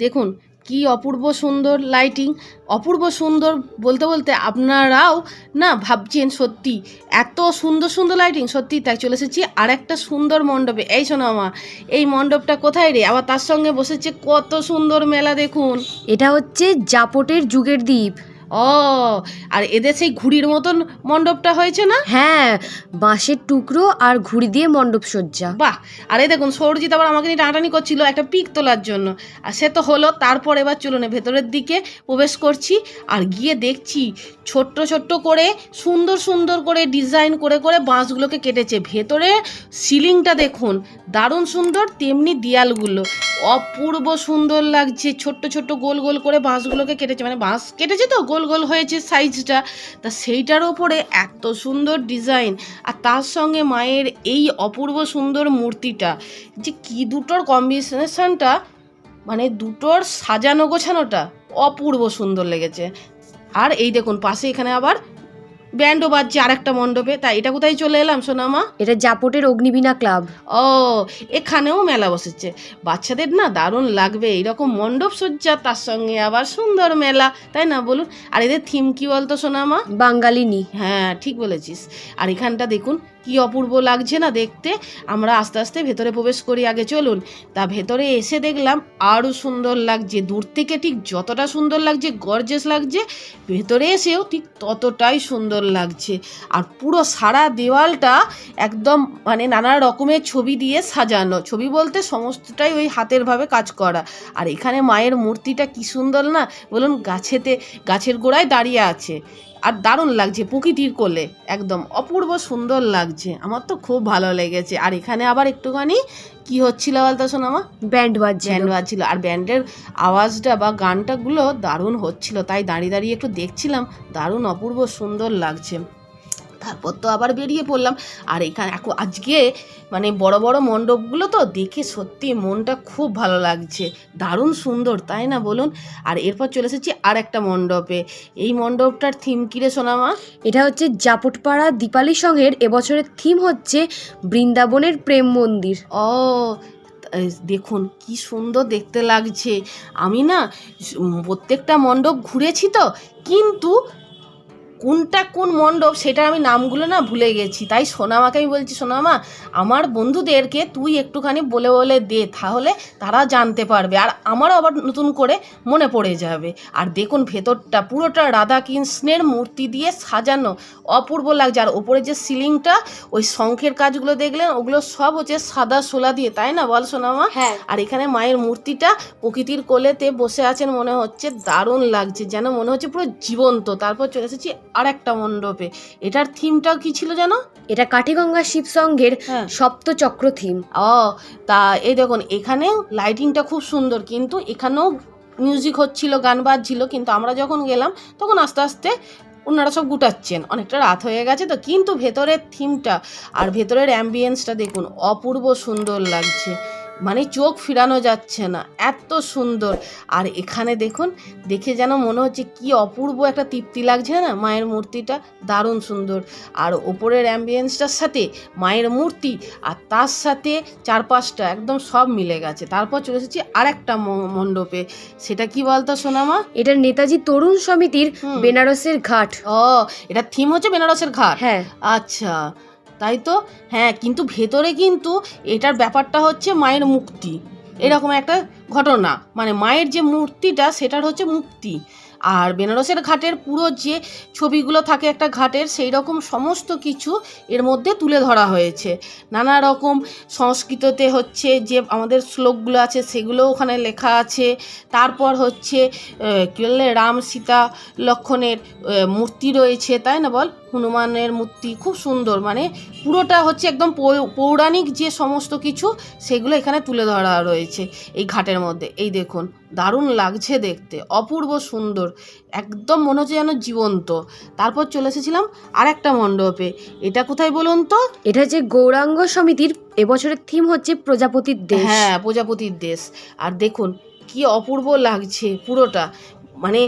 দেখুন কি অপূর্ব সুন্দর লাইটিং। অপূর্ব সুন্দর বলতে বলতে আপনারাও না ভাবছেন সত্যি এত সুন্দর সুন্দর লাইটিং, সত্যি তাই চলে এসেছি আর একটা সুন্দর মণ্ডপে। এই শোনো মা, এই মণ্ডপটা কোথায় রে? আবার তার সঙ্গে বসেছে কত সুন্দর মেলা দেখুন। এটা হচ্ছে জাপটের যুগের দ্বীপ। ও, আর এদের সেই ঘুড়ির মতন মণ্ডপটা হয়েছে না? হ্যাঁ, বাঁশের টুকরো আর ঘুড়ি দিয়ে মণ্ডপ সজ্জা। বাহ! আর এই দেখুন সৌরজিৎ আবার আমাকে নিয়ে টানাটানি করছিল একটা পিক তোলার জন্য, আর সে তো হলো। তারপর এবার চলুন ভেতরের দিকে প্রবেশ করছি, আর গিয়ে দেখছি ছোট্ট ছোট্ট করে সুন্দর সুন্দর করে ডিজাইন করে করে বাঁশগুলোকে কেটেছে। ভেতরে সিলিংটা দেখুন দারুণ সুন্দর, তেমনি দেয়ালগুলো অপূর্ব সুন্দর লাগছে। ছোট্ট ছোট্ট গোল গোল করে বাঁশগুলোকে কেটেছে, মানে বাঁশ কেটেছে তো গোল গোল হয়েছে সাইজটা, তা সেইটার ওপরে এত সুন্দর ডিজাইন, আর তার সঙ্গে মায়ের এই অপূর্ব সুন্দর মূর্তিটা, যে কি দুটোর কম্বিনেশনটা, মানে দুটোর সাজানো গোছানোটা অপূর্ব সুন্দর লেগেছে। আর এই দেখুন পাশে এখানে আবার ব্যান্ডও বাজছে আর একটা মণ্ডপে। তাই এটা কোথায় চলে এলাম সোনামা? এটা জাপটের অগ্নিবীণা ক্লাব। ও, এখানেও মেলা বসেছে। বাচ্চাদের না দারুণ লাগবে এইরকম মণ্ডপ সজ্জা, তার সঙ্গে আবার সুন্দর মেলা, তাই না বলুন? আর এদের থিম কি বলতো সোনামা? বাঙালিনী। হ্যাঁ ঠিক বলেছিস। আর এখানটা দেখুন কি অপূর্ব লাগছে না দেখতে। আমরা আস্তে আস্তে ভেতরে প্রবেশ করি, আগে চলুন। তা ভেতরে এসে দেখলাম আরও সুন্দর লাগছে, দূর থেকে ঠিক যতটা সুন্দর লাগছে, গর্জিয়াস লাগছে, ভেতরে এসেও ঠিক ততটাই সুন্দর লাগছে। আর পুরো সারা দেওয়ালটা একদম মানে নানা রকমের ছবি দিয়ে সাজানো, ছবি বলতে সমস্তটাই ওই হাতের ভাবে কাজ করা। আর এখানে মায়ের মূর্তিটা কি সুন্দর না বলুন, গাছের গোড়ায় দাঁড়িয়ে আছে, আর দারুণ লাগছে প্রকৃতির কোলে, একদম অপূর্ব সুন্দর লাগছে। আমার তো খুব ভালো লেগেছে। আর এখানে আবার একটুখানি কি হচ্ছিল বলতো শোনামা? ব্যান্ড বাজছিল, আর ব্যান্ডের আওয়াজটা বা গানটাগুলো দারুণ হচ্ছিল, তাই দাঁড়িয়ে দাঁড়িয়ে একটু দেখছিলাম, দারুণ অপূর্ব সুন্দর লাগছে। তারপর তো আবার বেরিয়ে পড়লাম। আর এখানে আজকে মানে বড় বড় মণ্ডপগুলো তো দেখে সত্যি মনটা খুব ভালো লাগছে, দারুণ সুন্দর, তাই না বলুন? আর এরপর চলে এসেছি আর একটা মণ্ডপে। এই মণ্ডপটার থিম কী রে সোনামা? এটা হচ্ছে জাপটপাড়া দীপালি সংঘের এবছরের থিম হচ্ছে বৃন্দাবনের প্রেম মন্দির। ও, দেখুন কি সুন্দর দেখতে লাগছে। আমি না প্রত্যেকটা মণ্ডপ ঘুরেছি তো, কিন্তু কোনটা কোন মণ্ডপ সেটা আমি নামগুলো না ভুলে গেছি। তাই সোনামাকে আমি বলছি, সোনামা আমার বন্ধুদেরকে তুই একটুখানি বলে বলে দে, তাহলে তারা জানতে পারবে, আর আমারও আবার নতুন করে মনে পড়ে যাবে। আর দেখুন ভেতরটা পুরোটা রাধাকৃষ্ণের মূর্তি দিয়ে সাজানো, অপূর্ব লাগছে। আর ওপরে যে সিলিংটা, ওই শঙ্খের কাজগুলো দেখলেন, ওগুলো সব হচ্ছে সাদা শোলা দিয়ে, তাই না বল সোনামা? হ্যাঁ। আর এখানে মায়ের মূর্তিটা প্রকৃতির কোলেতে বসে আছেন মনে হচ্ছে, দারুণ লাগছে, যেন মনে হচ্ছে পুরো জীবন্ত। তারপর চলে এসেছি আর একটা মণ্ডপে। এটার থিমটাও কি ছিল জানো? এটা কাঠিগঙ্গা শিব সংঘের হ্যাঁ। সপ্তচক্র থিম। ও, তা এই দেখুন এখানে লাইটিংটা খুব সুন্দর, কিন্তু এখানেও মিউজিক হচ্ছিল, গান বাজছিল, কিন্তু আমরা যখন গেলাম তখন আস্তে আস্তে ওনারা সব গুটাচ্ছেন, অনেকটা রাত হয়ে গেছে তো। কিন্তু ভেতরের থিমটা আর ভেতরের অ্যাম্বিয়েন্সটা দেখুন অপূর্ব সুন্দর লাগছে, মানে চোখ ফিরানো যাচ্ছে না, এত সুন্দর। আর এখানে দেখুন, দেখে যেন মনে হচ্ছে কি অপূর্ব একটা তৃপ্তি লাগছে না, মায়ের মূর্তিটা দারুণ সুন্দর। আর ওপরের অ্যাম্বিয়েন্সটার সাথে মায়ের মূর্তি, আর তার সাথে চারপাশটা একদম সব মিলে গেছে। তারপর চলে এসেছি আর একটা মণ্ডপে। সেটা কি বলতো সোনামা? এটা নেতাজি তরুণ সমিতির বেনারসের ঘাট। ও, এটা থিম হচ্ছে বেনারসের ঘাট। হ্যাঁ। আচ্ছা, তাই তো। হ্যাঁ, কিন্তু ভেতরে কিন্তু এটার ব্যাপারটা হচ্ছে মায়ের মুক্তি, এরকম একটা ঘটনা, মানে মায়ের যে মূর্তিটা সেটার হচ্ছে মুক্তি। আর বেনারসের ঘাটের পুরো যে ছবিগুলো থাকে একটা ঘাটের, সেই রকম সমস্ত কিছু এর মধ্যে তুলে ধরা হয়েছে। নানা রকম সংস্কৃততে হচ্ছে যে আমাদের শ্লোকগুলো আছে সেগুলো ওখানে লেখা আছে। তারপর হচ্ছে কী বললে, রাম সীতা লক্ষ্মণের মূর্তি রয়েছে, তাই না বল? হনুমানের মূর্তি খুব সুন্দর, মানে পুরোটা হচ্ছে একদম পৌরাণিক যে সমস্ত কিছু সেগুলো এখানে তুলে ধরা রয়েছে এই ঘাটের মধ্যে। এই দেখুন দারুণ লাগছে দেখতে, অপূর্ব সুন্দর, একদম মনে হচ্ছে যেন জীবন্ত। তারপর চলে এসেছিলাম আর একটা মণ্ডপে। এটা কোথায় বলুন তো? এটা হচ্ছে গৌরাঙ্গ সমিতির এবছরের থিম হচ্ছে প্রজাপতির দেশ। হ্যাঁ, প্রজাপতির দেশ। আর দেখুন কি অপূর্ব লাগছে পুরোটা, মানে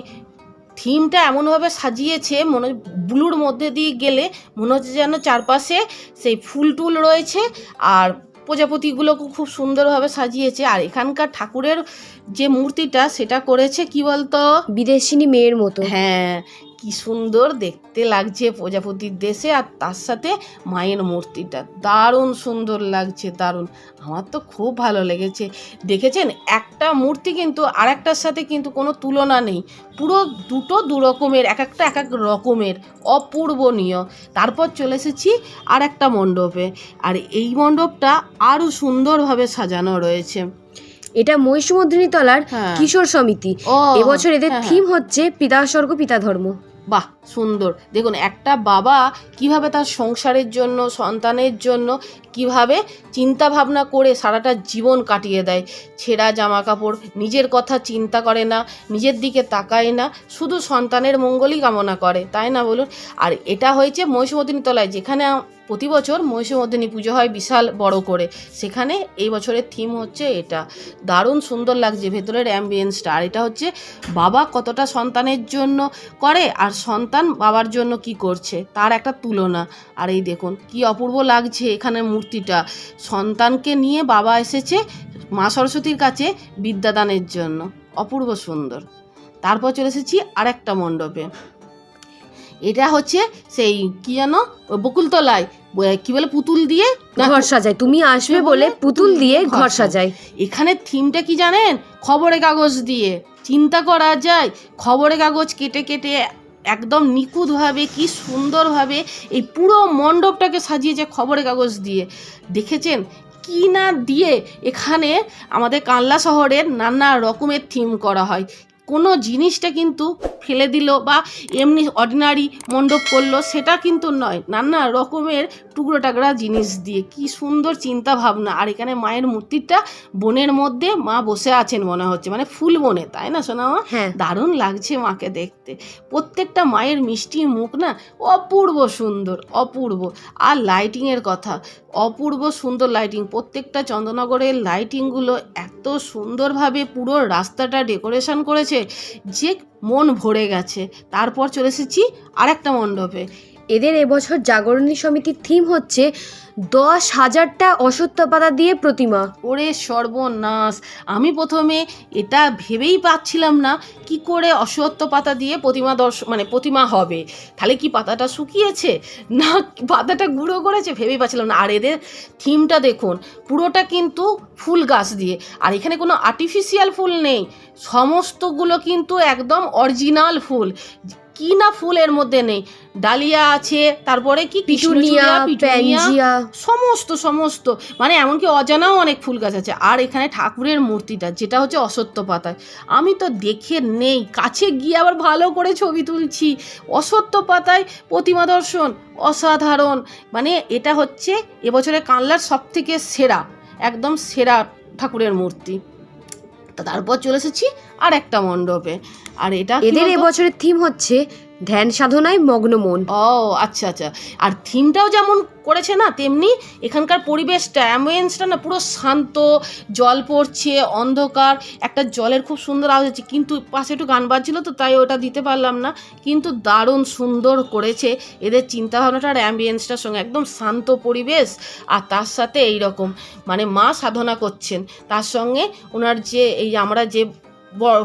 থিমটা এমনভাবে সাজিয়েছে, মনে ব্লুর মধ্যে দিয়ে গেলে মনে হচ্ছে যেন চারপাশে সেই ফুল টুল রয়েছে, আর প্রজাপতিগুলোকে খুব সুন্দরভাবে সাজিয়েছে। আর এখানকার ঠাকুরের যে মূর্তিটা সেটা করেছে কি বলতো, বিদেশিনী মেয়ের মতো। হ্যাঁ, কি সুন্দর দেখতে লাগছে প্রজাপতির দেশে, আর তার সাথে মায়ের মূর্তিটা দারুণ সুন্দর লাগছে, দারুণ। আমার তো খুব ভালো লেগেছে। দেখেছেন, একটা মূর্তি কিন্তু আরেকটার সাথে কিন্তু কোনো তুলনা নেই, পুরো দুটো দু রকমের, এক একটা এক এক রকমের, অপূর্বনীয়। তারপর চলে এসেছি আর একটা মণ্ডপে, আর এই মণ্ডপটা আরও সুন্দরভাবে সাজানো রয়েছে। এটা মহিষমর্দিনী তলার হ্যাঁ। কিশোর সমিতি। ও, এবছর এদের হ্যাঁ, থিম হচ্ছে পিতা স্বর্গ পিতা ধর্ম। বাহ, সুন্দর। দেখুন, একটা বাবা কিভাবে তার সংসারের জন্য, সন্তানের জন্য কিভাবে চিন্তা ভাবনা করে সারাটা জীবন কাটিয়ে দেয়। ছেঁড়া জামা কাপড়, নিজের কথা চিন্তা করে না, নিজের দিকে তাকায় না, শুধু সন্তানের মঙ্গলই কামনা করে, তাই না বলুন? আর এটা হয়েছে মহিষমর্দিনী তলায়, যেখানে প্রতি বছর মহিষমর্দিনী পুজো হয় বিশাল বড় করে। সেখানে এই বছরের থিম হচ্ছে এটা। দারুণ সুন্দর লাগছে ভেতরের অ্যাম্বিয়েন্সটা। আর এটা হচ্ছে বাবা কতটা সন্তানের জন্য করে, আর সন্তান বাবার জন্য কি করছে, তার একটা তুলনা। আর এই দেখুন কি অপূর্ব লাগছে এখানে মূর্তিটা। সন্তানকে নিয়ে বাবা এসেছে মা সরস্বতীর কাছে বিদ্যাদানের জন্য, অপূর্ব সুন্দর। তারপর চলে এসেছি আরেকটা মণ্ডপে। এটা হচ্ছে সেই কি জানো, বকুলতলায় কি বলে, পুতুল দিয়ে ঘর সাজায়, তুমি আসবে বলে পুতুল দিয়ে ঘর সাজায়। এখানে থিমটা কি জানেন, খবরের কাগজ দিয়ে। চিন্তা করা যায়, খবরের কাগজ কেটে কেটে একদম নিখুঁতভাবে কি সুন্দরভাবে এই পুরো মণ্ডপটাকে সাজিয়েছে খবরের কাগজ দিয়ে। দেখেছেন কি না দিয়ে এখানে আমাদের কানলা শহরের নানা রকমের থিম করা হয়। কোনো জিনিসটা কিন্তু ফেলে দিল বা এমনি অর্ডিনারি মণ্ডপ করলো সেটা কিন্তু নয়, নানা রকমের টুকরো টাকরা জিনিস দিয়ে কি সুন্দর চিন্তা ভাবনা। আর এখানে মায়ের মূর্তিটা বনের মধ্যে মা বসে আছেন মনে হচ্ছে, মানে ফুল বনে, তাই না সোনা মা? হ্যাঁ। দারুণ লাগছে মাকে দেখতে। প্রত্যেকটা মায়ের মিষ্টি মুখ না অপূর্ব সুন্দর, অপূর্ব। আর লাইটিংয়ের কথা, অপূর্ব সুন্দর লাইটিং। প্রত্যেকটা চন্দ্রনগরের লাইটিংগুলো এত সুন্দরভাবে পুরো রাস্তাটা ডেকোরেশন করেছে যে মন ভরে গেছে। তারপর চলে এসেছি আরেকটা মণ্ডপে। এদের এবছর জাগরণী সমিতির থিম হচ্ছে 10,000টা অশ্বত্থ পাতা দিয়ে প্রতিমা। ওরে সর্বনাশ, আমি প্রথমে এটা ভেবেই পাচ্ছিলাম না কি করে অশ্বত্থ পাতা দিয়ে প্রতিমা হবে। তাহলে কি পাতাটা শুকিয়েছে না পাতাটা গুঁড়ো করেছে, ভেবেই পাচ্ছিলাম না। আর এদের থিমটা দেখুন, পুরোটা কিন্তু ফুল গাছ দিয়ে। আর এখানে কোনো আর্টিফিশিয়াল ফুল নেই, সমস্তগুলো কিন্তু একদম অরিজিনাল ফুল। কি না ফুল এর মধ্যে নেই, ডালিয়া আছে, তারপরে কি পিটুনিয়া, প্যানজিয়া, সমস্ত মানে এমনকি অজানাও অনেক ফুল গাছ আছে। আর এখানে ঠাকুরের মূর্তিটা যেটা হচ্ছে অশ্বত্থ পাতায়, আমি তো দেখে নেই, কাছে গিয়ে আবার ভালো করে ছবি তুলছি। অশ্বত্থ পাতায় প্রতিমা দর্শন অসাধারণ। মানে এটা হচ্ছে এবছরে কানলার সবথেকে সেরা, একদম সেরা ঠাকুরের মূর্তি। তারপর চলে এসেছি আর একটা মণ্ডপে। আর এটা এদের এবছরের থিম হচ্ছে ধ্যান সাধনায় মগ্ন মন। ও আচ্ছা আচ্ছা। আর থিমটাও যেমন করেছে না, তেমনি এখানকার পরিবেশটা, অ্যাম্বিয়েন্সটা না পুরো শান্ত, জল পড়ছে, অন্ধকার, একটা জলের খুব সুন্দর আওয়াজ হচ্ছে, কিন্তু পাশে একটু গান বাজছিল তো তাই ওটা দিতে পারলাম না। কিন্তু দারুণ সুন্দর করেছে এদের চিন্তাভাবনাটার অ্যাম্বিয়েন্সটার সঙ্গে, একদম শান্ত পরিবেশ। আর তার সাথে এই রকম মানে মা সাধনা করছেন, তার সঙ্গে ওনার যে এই আমরা যে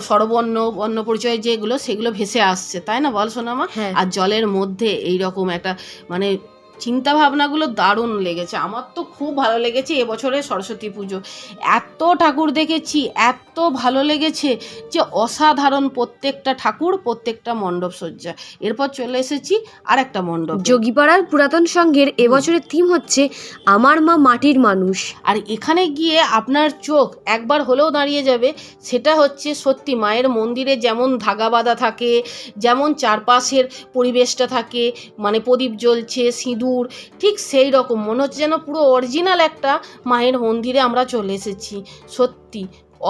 স্বরবর্ণ বর্ণ পরিচয় যেগুলো সেগুলো ভেসে আসছে, তাই না বল সোনামা? হ্যাঁ। আর জলের মধ্যে এইরকম একটা মানে চিন্তা ভাবনাগুলো দারুণ লেগেছে। আমার তো খুব ভালো লেগেছে এবছরের সরস্বতী পুজো। এত ঠাকুর দেখেছি, এত ভালো লেগেছে যে অসাধারণ প্রত্যেকটা ঠাকুর, প্রত্যেকটা মণ্ডপ সজ্জা। এরপর চলে এসেছি আর একটা মণ্ডপ, যোগীপাড়ার পুরাতন সংঘের এবছরের থিম হচ্ছে আমার মা মাটির মানুষ। আর এখানে গিয়ে আপনার চোখ একবার হলেও দাঁড়িয়ে যাবে। সেটা হচ্ছে সত্যি মায়ের মন্দিরে যেমন ধাগা বাঁধা থাকে, যেমন চারপাশের পরিবেশটা থাকে, মানে প্রদীপ জ্বলছে, সিঁদুর, ঠিক সেই রকম মনে হচ্ছে যেন পুরো অরিজিনাল একটা মায়ের মন্দিরে আমরা চলে এসেছি। সত্যি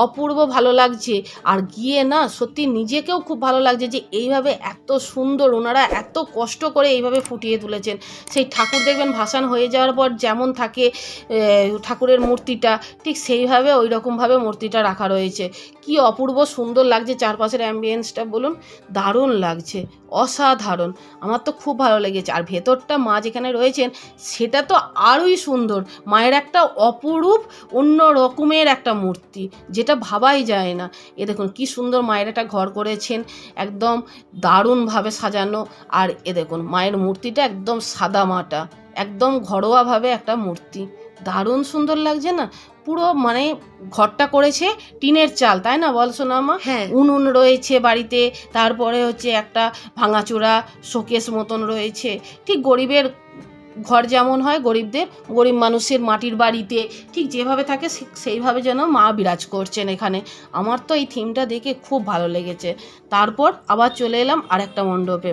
অপূর্ব ভালো লাগছে। আর গিয়ে না সত্যি নিজেকেও খুব ভালো লাগছে যে এইভাবে এত সুন্দর ওনারা এত কষ্ট করে এইভাবে ফুটিয়ে তুলেছেন। সেই ঠাকুর দেখবেন ভাসান হয়ে যাওয়ার পর যেমন থাকে ঠাকুরের মূর্তিটা, ঠিক সেইভাবে ওই রকমভাবে মূর্তিটা রাখা রয়েছে। কি অপূর্ব সুন্দর লাগছে চারপাশের অ্যাম্বিয়েন্সটা, বলুন, দারুণ লাগছে, অসাধারণ। আমার তো খুব ভালো লেগেছে। আর ভেতরটা মা যেখানে রয়েছেন সেটা তো আরোই সুন্দর। মায়ের একটা অপরূপ অন্য রকমের একটা মূর্তি, যেটা ভাবাই যায় না। এ দেখুন কি সুন্দর মায়ের একটা ঘর করেছেন, একদম দারুণভাবে সাজানো। আর এ দেখুন মায়ের মূর্তিটা একদম সাদা মাটা, একদম ঘরোয়াভাবে একটা মূর্তি, দারুণ সুন্দর লাগছে না? পুরো মানে ঘরটা করেছে টিনের চাল, তাই না বল সোনামা? হ্যাঁ, উনুন রয়েছে বাড়িতে, তারপরে হচ্ছে একটা ভাঙাচোরা শোকেস মতন রয়েছে, ঠিক গরিবের ঘর যেমন হয়, গরিব মানুষের মাটির বাড়িতে ঠিক যেভাবে থাকে সেইভাবে যেন মা বিরাজ করছেন এখানে। আমার তো এই থিমটা দেখে খুব ভালো লেগেছে। তারপর আবার চলে এলাম আরেকটা মণ্ডপে।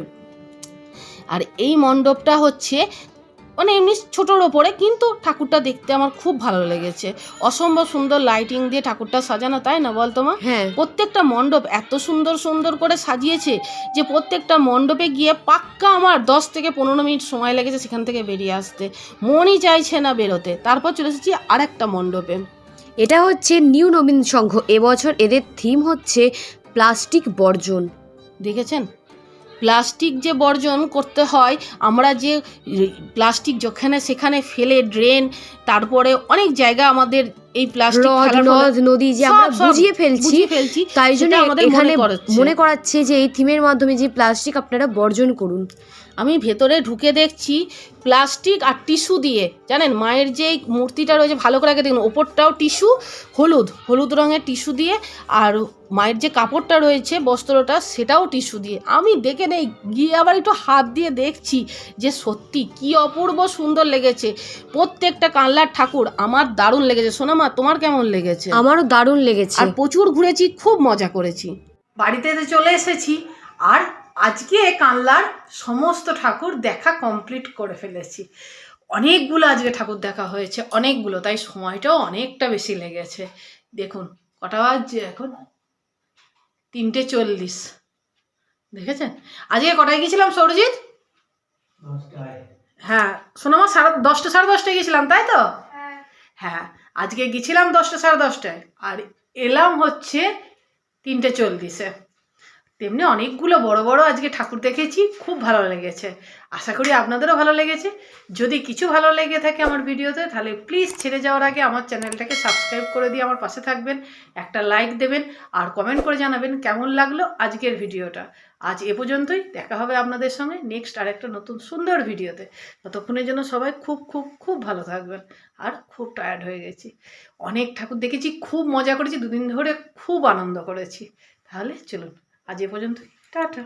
আর এই মণ্ডপটা হচ্ছে মানে এমনি ছোটোর ওপরে, কিন্তু ঠাকুরটা দেখতে আমার খুব ভালো লেগেছে। অসম্ভব সুন্দর লাইটিং দিয়ে ঠাকুরটা সাজানো, তাই না বল তোমা? হ্যাঁ, প্রত্যেকটা মণ্ডপ এত সুন্দর সুন্দর করে সাজিয়েছে যে প্রত্যেকটা মণ্ডপে গিয়ে পাক্কা আমার 10 থেকে 15 মিনিট সময় লেগেছে সেখান থেকে বেরিয়ে আসতে, মনই চাইছে না বেরোতে। তারপর চলে এসেছি আরেকটা মণ্ডপে। এটা হচ্ছে নিউ নবীন সংঘ। এবছর এদের থিম হচ্ছে প্লাস্টিক বর্জন। দেখেছেন প্লাস্টিক যে বর্জন করতে হয়, আমরা যে প্লাস্টিক যেখানে সেখানে ফেলে, ড্রেন, তারপরে অনেক জায়গা আমাদের এই প্লাস্টিক নদ নদী যে আমরা বুঝিয়ে ফেলছি, তাই জন্য এখানে মনে করাচ্ছে যে এই থিমের মাধ্যমে যে প্লাস্টিক আপনারা বর্জন করুন। আমি ভেতরে ঢুকে দেখছি প্লাস্টিক আর টিস্যু দিয়ে, জানেন মায়ের যে মূর্তিটা রয়েছে ভালো করে আগে দেখুন, ওপরটাও টিস্যু, হলুদ রঙের টিস্যু দিয়ে, আর মায়ের যে কাপড়টা রয়েছে বস্ত্রটা সেটাও টিস্যু দিয়ে। আমি দেখে নেই, গিয়ে আবার একটু হাত দিয়ে দেখছি যে সত্যি কি অপূর্ব সুন্দর লেগেছে। প্রত্যেকটা কানলার ঠাকুর আমার দারুণ লেগেছে। সোনামা, তোমার কেমন লেগেছে? আমারও দারুণ লেগেছে। আর প্রচুর ঘুরেছি, খুব মজা করেছি। বাড়িতে চলে এসেছি, আর আজকে কানলার সমস্ত ঠাকুর দেখা কমপ্লিট করে ফেলেছি। অনেকগুলো আজকে ঠাকুর দেখা হয়েছে, অনেকগুলো, তাই সময়টাও অনেকটা বেশি লেগেছে। দেখুন কটা বাজছে এখন, 3:40। দেখেছেন আজকে কটায় গেছিলাম সৌরজিৎ? হ্যাঁ সোনামা, 10টা 10:30 গেছিলাম, তাই তো? হ্যাঁ আজকে গেছিলাম 10টা 10:30, আর এলাম হচ্ছে 3:40। তেমনি অনেকগুলো বড় বড় আজকে ঠাকুর দেখেছি, খুব ভালো লেগেছে। আশা করি আপনাদেরও ভালো লেগেছে। যদি কিছু ভালো লেগে থাকে আমার ভিডিওতে, তাহলে প্লিজ ছেড়ে যাওয়ার আগে আমার চ্যানেলটাকে সাবস্ক্রাইব করে দিয়ে আমার পাশে থাকবেন, একটা লাইক দেবেন, আর কমেন্ট করে জানাবেন কেমন লাগলো আজকের ভিডিওটা। আজ এ পর্যন্তই, দেখা হবে আপনাদের সঙ্গে নেক্সট আরেকটা নতুন সুন্দর ভিডিওতে। ততক্ষণের জন্য সবাই খুব খুব খুব ভালো থাকবেন। আর খুব টায়ার্ড হয়ে গেছি, অনেক ঠাকুর দেখেছি, খুব মজা করেছি, 2 দিন ধরে খুব আনন্দ করেছি। তাহলে চলুন আজ এ পর্যন্তই, টাটা।